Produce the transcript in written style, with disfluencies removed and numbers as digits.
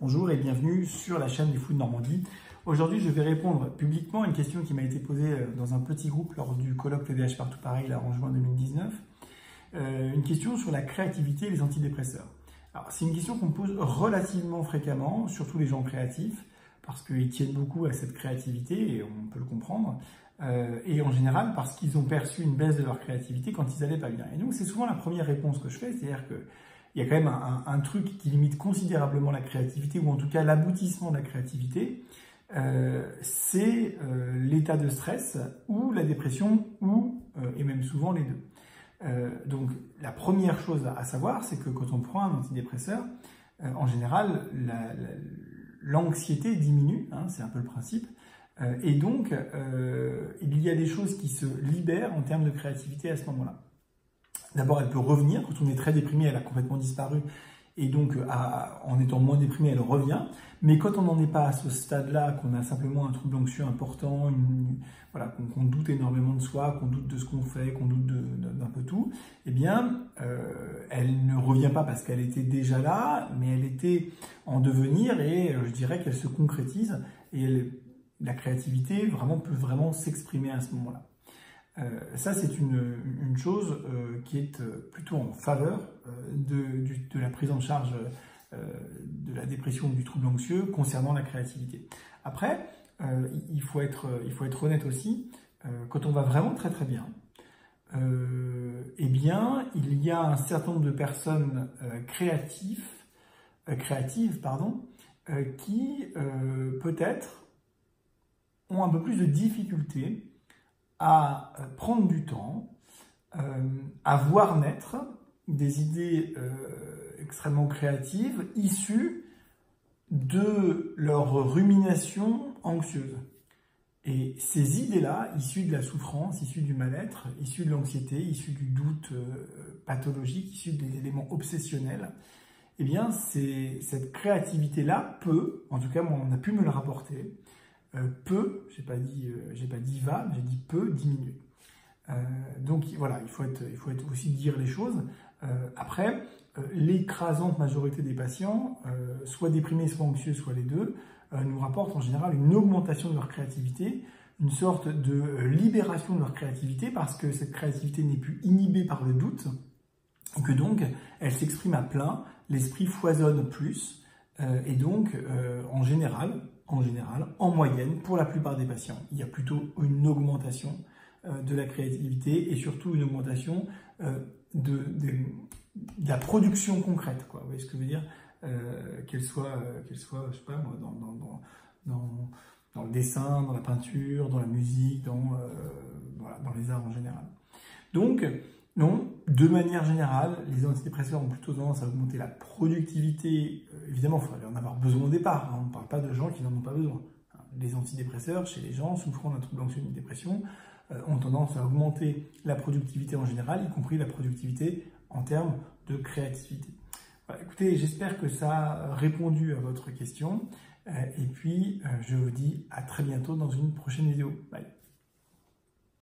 Bonjour et bienvenue sur la chaîne du Food Normandie. Aujourd'hui, je vais répondre publiquement à une question qui m'a été posée dans un petit groupe lors du colloque TDAH Partout Pareil là, en juin 2019. Une question sur la créativité et les antidépresseurs. Alors, c'est une question qu'on me pose relativement fréquemment, surtout les gens créatifs, parce qu'ils tiennent beaucoup à cette créativité et on peut le comprendre. Et en général parce qu'ils ont perçu une baisse de leur créativité quand ils n'allaient pas bien. Et donc, c'est souvent la première réponse que je fais, c'est-à-dire que il y a quand même un truc qui limite considérablement la créativité, ou en tout cas l'aboutissement de la créativité, c'est l'état de stress, ou la dépression, et même souvent les deux. Donc la première chose à savoir, c'est que quand on prend un antidépresseur, en général, l'anxiété diminue, hein, c'est un peu le principe, et donc il y a des choses qui se libèrent en termes de créativité à ce moment-là. D'abord, elle peut revenir. Quand on est très déprimé, elle a complètement disparu. Et donc, en étant moins déprimé, elle revient. Mais quand on n'en est pas à ce stade-là, qu'on a simplement un trouble anxieux important, voilà, qu'on doute énormément de soi, qu'on doute de ce qu'on fait, qu'on doute d'un peu tout, eh bien, elle ne revient pas parce qu'elle était déjà là, mais elle était en devenir et je dirais qu'elle se concrétise. Et la créativité peut vraiment s'exprimer à ce moment-là. Ça, c'est une chose qui est plutôt en faveur de la prise en charge de la dépression ou du trouble anxieux concernant la créativité. Après, il faut être honnête aussi, quand on va vraiment très très bien, eh bien, il y a un certain nombre de personnes créatives, qui peut-être ont un peu plus de difficultés à prendre du temps, à voir naître des idées extrêmement créatives issues de leur rumination anxieuse. Et ces idées-là, issues de la souffrance, issues du mal-être, issues de l'anxiété, issues du doute pathologique, issues des éléments obsessionnels, eh bien, cette créativité-là peut, en tout cas, moi, on a pu me le rapporter, peut, j'ai pas dit va, mais j'ai dit peut diminuer. Donc voilà, il faut aussi dire les choses. Après, l'écrasante majorité des patients, soit déprimés, soit anxieux, soit les deux, nous rapportent en général une augmentation de leur créativité, une sorte de libération de leur créativité, parce que cette créativité n'est plus inhibée par le doute, et que donc elle s'exprime à plein, l'esprit foisonne plus, et donc en général, en moyenne, pour la plupart des patients, il y a plutôt une augmentation de la créativité et surtout une augmentation de la production concrète, quoi. Vous voyez ce que je veux dire, qu'elle soit, je sais pas moi, dans le dessin, dans la peinture, dans la musique, voilà, dans les arts en général. Donc, non, de manière générale, les antidépresseurs ont plutôt tendance à augmenter la productivité. Évidemment, il faudrait en avoir besoin au départ, hein. On ne parle pas de gens qui n'en ont pas besoin. Les antidépresseurs, chez les gens souffrant d'un trouble anxieux ou d'une dépression, ont tendance à augmenter la productivité en général, y compris la productivité en termes de créativité. Voilà, écoutez, j'espère que ça a répondu à votre question. Et puis, je vous dis à très bientôt dans une prochaine vidéo. Bye.